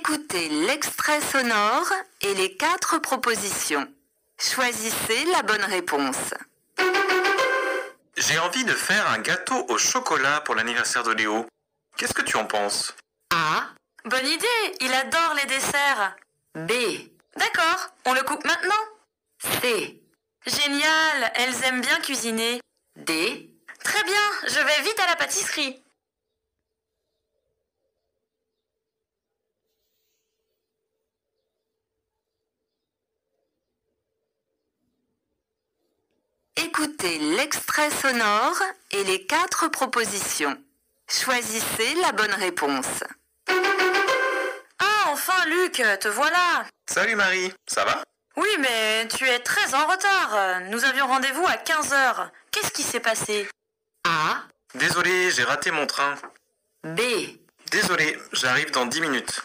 Écoutez l'extrait sonore et les 4 propositions. Choisissez la bonne réponse. J'ai envie de faire un gâteau au chocolat pour l'anniversaire de Léo. Qu'est-ce que tu en penses? A. Bonne idée, il adore les desserts. B. D'accord, on le coupe maintenant. C. Génial, elles aiment bien cuisiner. D. Très bien, je vais vite à la pâtisserie. Écoutez l'extrait sonore et les 4 propositions. Choisissez la bonne réponse. Ah, enfin Luc, te voilà. Salut Marie, ça va? Oui, mais tu es très en retard. Nous avions rendez-vous à 15 heures. Qu'est-ce qui s'est passé? A. Désolé, j'ai raté mon train. B. Désolé, j'arrive dans 10 minutes.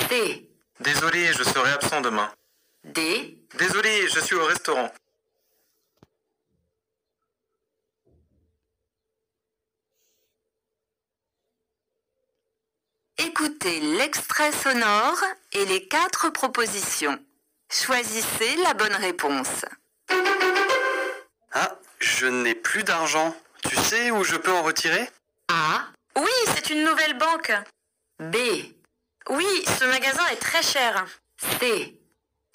C. Désolé, je serai absent demain. D. Désolé, je suis au restaurant. Écoutez l'extrait sonore et les 4 propositions. Choisissez la bonne réponse. Ah, je n'ai plus d'argent. Tu sais où je peux en retirer? A. Oui, c'est une nouvelle banque. B. Oui, ce magasin est très cher. C.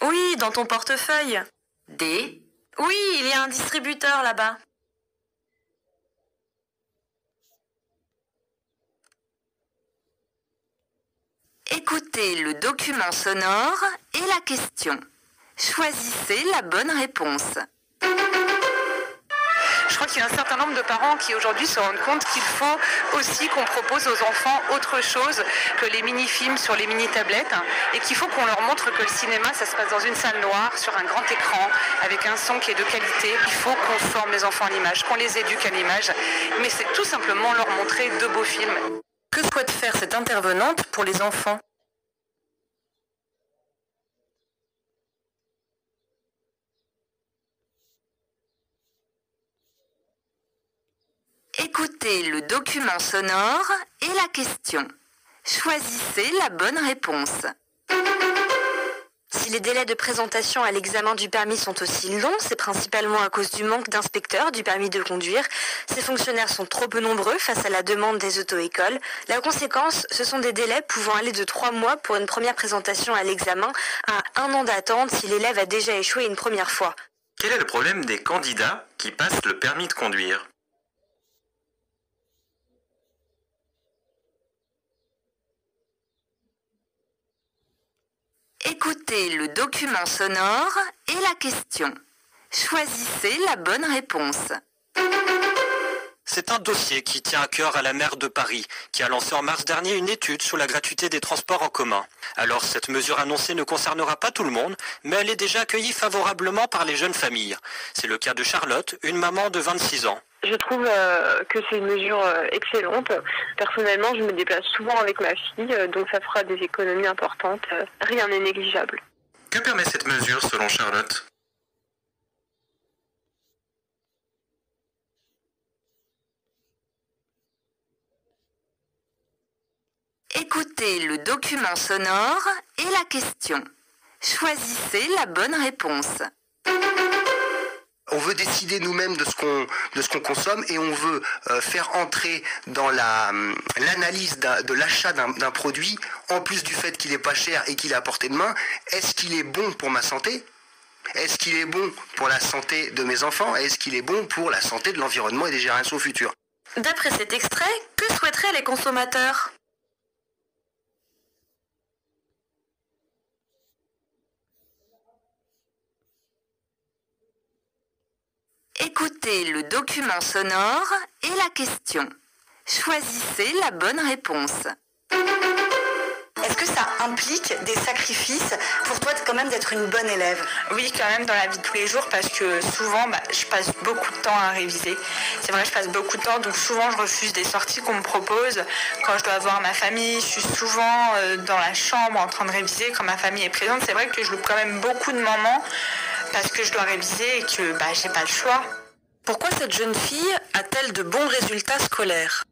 Oui, dans ton portefeuille. D. Oui, il y a un distributeur là-bas. Écoutez le document sonore et la question. Choisissez la bonne réponse. Je crois qu'il y a un certain nombre de parents qui aujourd'hui se rendent compte qu'il faut aussi qu'on propose aux enfants autre chose que les mini-films sur les mini-tablettes et qu'il faut qu'on leur montre que le cinéma, ça se passe dans une salle noire, sur un grand écran, avec un son qui est de qualité. Il faut qu'on forme les enfants à l'image, qu'on les éduque à l'image, mais c'est tout simplement leur montrer de beaux films. Que souhaite faire cette intervenante pour les enfants? Écoutez le document sonore et la question. Choisissez la bonne réponse. Si les délais de présentation à l'examen du permis sont aussi longs, c'est principalement à cause du manque d'inspecteurs du permis de conduire. Ces fonctionnaires sont trop peu nombreux face à la demande des auto-écoles. La conséquence, ce sont des délais pouvant aller de 3 mois pour une première présentation à l'examen à 1 an d'attente si l'élève a déjà échoué une première fois. Quel est le problème des candidats qui passent le permis de conduire? Écoutez le document sonore et la question. Choisissez la bonne réponse. C'est un dossier qui tient à cœur à la maire de Paris, qui a lancé en mars dernier une étude sur la gratuité des transports en commun. Alors cette mesure annoncée ne concernera pas tout le monde, mais elle est déjà accueillie favorablement par les jeunes familles. C'est le cas de Charlotte, une maman de 26 ans. Je trouve que c'est une mesure excellente. Personnellement, je me déplace souvent avec ma fille, donc ça fera des économies importantes. Rien n'est négligeable. Que permet cette mesure selon Charlotte? Écoutez le document sonore et la question. Choisissez la bonne réponse. On veut décider nous-mêmes de ce qu'on consomme et on veut faire entrer dans l'analyse de l'achat d'un produit, en plus du fait qu'il est pas cher et qu'il est à portée de main, est-ce qu'il est bon pour ma santé? Est-ce qu'il est bon pour la santé de mes enfants? Est-ce qu'il est bon pour la santé de l'environnement et des générations futures? D'après cet extrait, que souhaiteraient les consommateurs? Écoutez le document sonore et la question. Choisissez la bonne réponse. Est-ce que ça implique des sacrifices pour toi quand même d'être une bonne élève? Oui, quand même dans la vie de tous les jours parce que souvent je passe beaucoup de temps à réviser. C'est vrai, je passe beaucoup de temps, donc souvent je refuse des sorties qu'on me propose. Quand je dois voir ma famille, je suis souvent dans la chambre en train de réviser quand ma famille est présente. C'est vrai que je loupe quand même beaucoup de moments parce que je dois réviser et que j'ai pas le choix. Pourquoi cette jeune fille a-t-elle de bons résultats scolaires?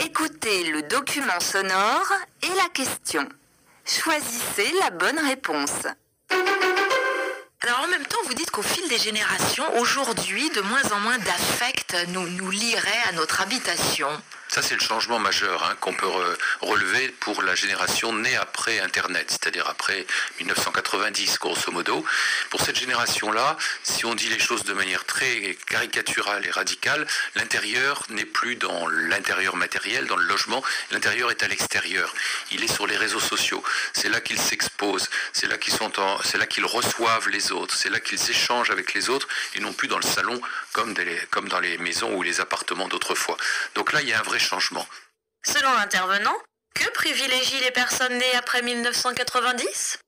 Écoutez le document sonore et la question. Choisissez la bonne réponse. Alors en même temps, vous dites qu'au fil des générations, aujourd'hui, de moins en moins d'affects nous lieraient à notre habitation. Ça, c'est le changement majeur qu'on peut relever pour la génération née après Internet, c'est-à-dire après 1990, grosso modo. Pour cette génération-là, si on dit les choses de manière très caricaturale et radicale, l'intérieur n'est plus dans l'intérieur matériel, dans le logement, l'intérieur est à l'extérieur. Il est sur les réseaux sociaux. C'est là qu'ils s'exposent, c'est là qu'ils reçoivent les autres, c'est là qu'ils échangent avec les autres et non plus dans le salon comme dans les maisons ou les appartements d'autrefois. Donc là, il y a un vrai changement. Selon l'intervenant, que privilégient les personnes nées après 1990 ?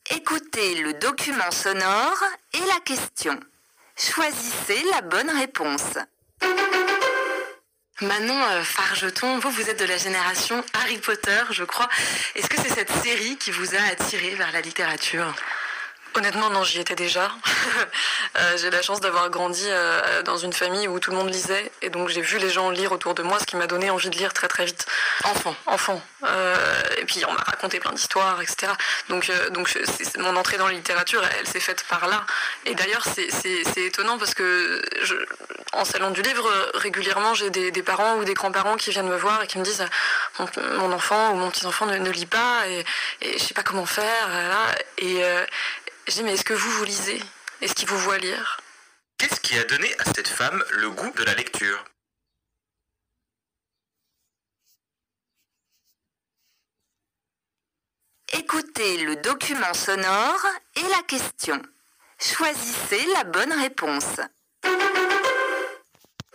Écoutez le document sonore et la question. Choisissez la bonne réponse. Manon Fargeton, vous êtes de la génération Harry Potter, je crois. Est-ce que c'est cette série qui vous a attiré vers la littérature ? Honnêtement, non, j'y étais déjà. J'ai la chance d'avoir grandi dans une famille où tout le monde lisait, et donc j'ai vu les gens lire autour de moi, ce qui m'a donné envie de lire très très vite. Enfant. Et puis on m'a raconté plein d'histoires, etc. Donc mon entrée dans la littérature, elle s'est faite par là. Et d'ailleurs, c'est étonnant parce que en salon du livre, régulièrement, j'ai des parents ou des grands-parents qui viennent me voir et qui me disent mon enfant ou mon petit-enfant ne lit pas, et je sais pas comment faire. Je dis, mais est-ce que vous lisez ? Est-ce qu'il vous voit lire ? Qu'est-ce qui a donné à cette femme le goût de la lecture ? Écoutez le document sonore et la question. Choisissez la bonne réponse.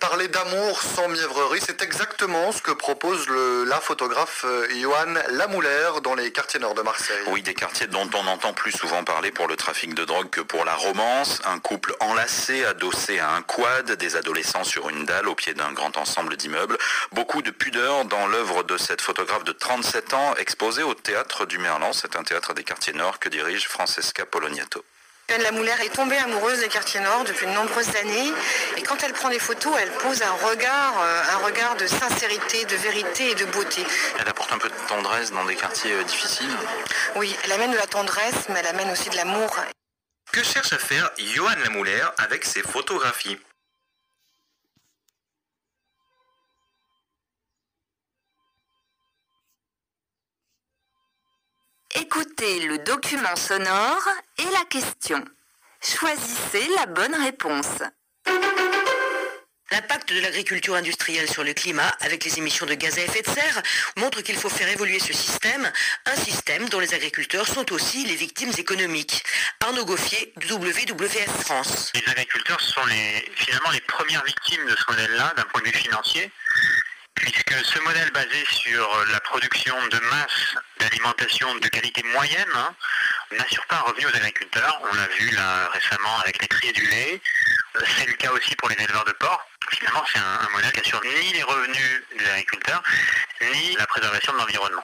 Parler d'amour sans mièvrerie, c'est exactement ce que propose la photographe Johan Lamoulaire dans les quartiers nord de Marseille. Oui, des quartiers dont on entend plus souvent parler pour le trafic de drogue que pour la romance. Un couple enlacé, adossé à un quad, des adolescents sur une dalle au pied d'un grand ensemble d'immeubles. Beaucoup de pudeur dans l'œuvre de cette photographe de 37 ans, exposée au théâtre du Merlan. C'est un théâtre des quartiers nord que dirige Francesca Poloniato. Johan Lamoulaire est tombée amoureuse des quartiers nord depuis de nombreuses années, et quand elle prend des photos, elle pose un regard de sincérité, de vérité et de beauté. Elle apporte un peu de tendresse dans des quartiers difficiles. Oui, elle amène de la tendresse, mais elle amène aussi de l'amour. Que cherche à faire Johan Lamoulaire avec ses photographies ? Écoutez le document sonore et la question. Choisissez la bonne réponse. L'impact de l'agriculture industrielle sur le climat avec les émissions de gaz à effet de serre montre qu'il faut faire évoluer ce système, un système dont les agriculteurs sont aussi les victimes économiques. Arnaud Gauffier, WWF France. Les agriculteurs sont finalement les premières victimes de ce modèle-là d'un point de vue financier, puisque ce modèle basé sur la production de masse d'alimentation de qualité moyenne n'assure pas un revenu aux agriculteurs. On l'a vu là récemment avec les criées du lait. C'est le cas aussi pour les éleveurs de porcs. Finalement, c'est un modèle qui assure ni les revenus des agriculteurs, ni la préservation de l'environnement.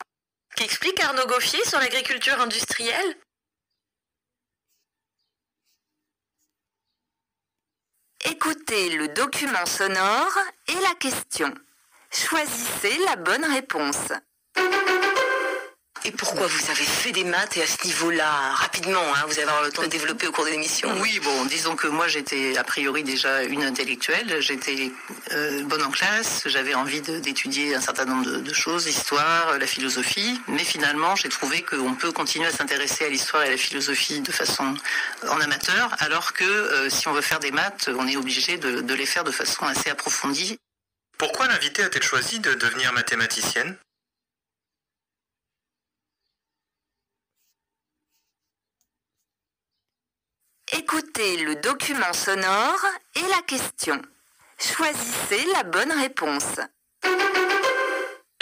Qu'explique Arnaud Gauffier sur l'agriculture industrielle ? Écoutez le document sonore et la question. Choisissez la bonne réponse. Et pourquoi vous avez fait des maths et à ce niveau-là, rapidement, vous allez avoir le temps de développer au cours de l'émission? Oui, disons que moi j'étais a priori déjà une intellectuelle, j'étais bonne en classe, j'avais envie d'étudier un certain nombre de choses, l'histoire, la philosophie, mais finalement j'ai trouvé qu'on peut continuer à s'intéresser à l'histoire et à la philosophie de façon en amateur, alors que si on veut faire des maths, on est obligé de les faire de façon assez approfondie. Pourquoi l'invitée a-t-elle choisi de devenir mathématicienne ? Écoutez le document sonore et la question. Choisissez la bonne réponse.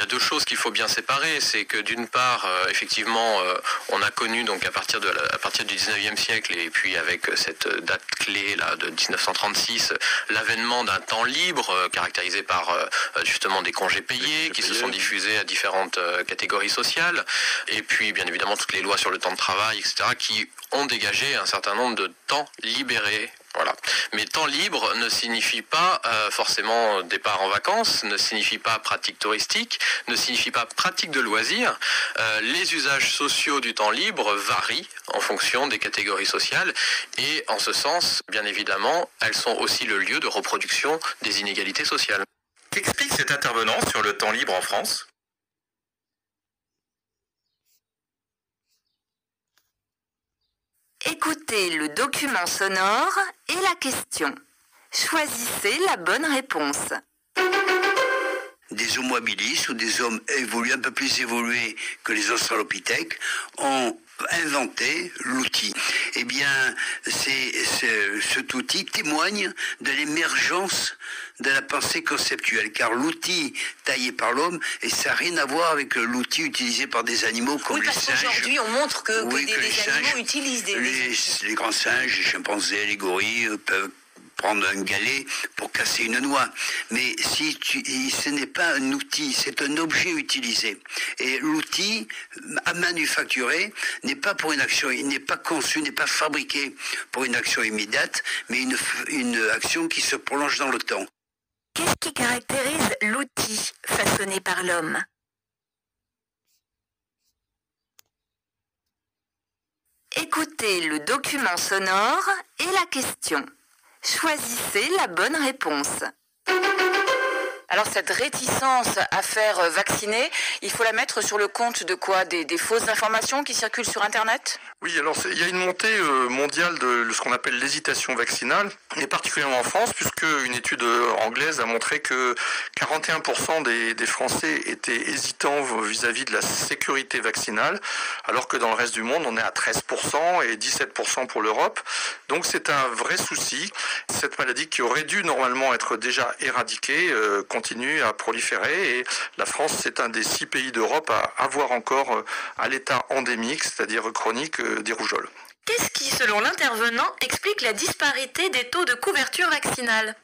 y a deux choses qu'il faut bien séparer. C'est que d'une part, effectivement, on a connu donc à partir du 19e siècle et puis avec cette date clé là de 1936, l'avènement d'un temps libre caractérisé par justement des congés payés qui se sont diffusés à différentes catégories sociales. Et puis bien évidemment toutes les lois sur le temps de travail, etc., qui ont dégagé un certain nombre de temps libérés. Voilà. Mais temps libre ne signifie pas forcément départ en vacances, ne signifie pas pratique touristique, ne signifie pas pratique de loisirs. Les usages sociaux du temps libre varient en fonction des catégories sociales et en ce sens, bien évidemment, elles sont aussi le lieu de reproduction des inégalités sociales. Qu'explique cet intervenant sur le temps libre en France ? Écoutez le document sonore et la question. Choisissez la bonne réponse. Des Homo habilis ou des hommes un peu plus évolués que les australopithèques ont inventé l'outil. Eh bien, cet outil témoigne de l'émergence de la pensée conceptuelle, car l'outil taillé par l'homme, et ça n'a rien à voir avec l'outil utilisé par des animaux comme les singes. Aujourd'hui, on montre que Oui, des singes, animaux utilisent des les grands singes, les chimpanzés, les gorilles peuvent prendre un galet pour casser une noix. Mais ce n'est pas un outil, c'est un objet utilisé. Et l'outil à manufacturer n'est pas pour une action, il n'est pas conçu, n'est pas fabriqué pour une action immédiate, mais une action qui se prolonge dans le temps. Qu'est-ce qui caractérise l'outil façonné par l'homme ? Écoutez le document sonore et la question. Choisissez la bonne réponse. Alors cette réticence à faire vacciner, il faut la mettre sur le compte de quoi ? Des fausses informations qui circulent sur Internet ? Oui, alors il y a une montée mondiale de ce qu'on appelle l'hésitation vaccinale, et particulièrement en France, puisque une étude anglaise a montré que 41% des Français étaient hésitants vis-à-vis de la sécurité vaccinale, alors que dans le reste du monde, on est à 13% et 17% pour l'Europe. Donc c'est un vrai souci. Cette maladie qui aurait dû normalement être déjà éradiquée continue à proliférer, et la France, c'est un des 6 pays d'Europe à avoir encore à l'état endémique, c'est-à-dire chronique, des rougeoles. Qu'est-ce qui, selon l'intervenant, explique la disparité des taux de couverture vaccinale ?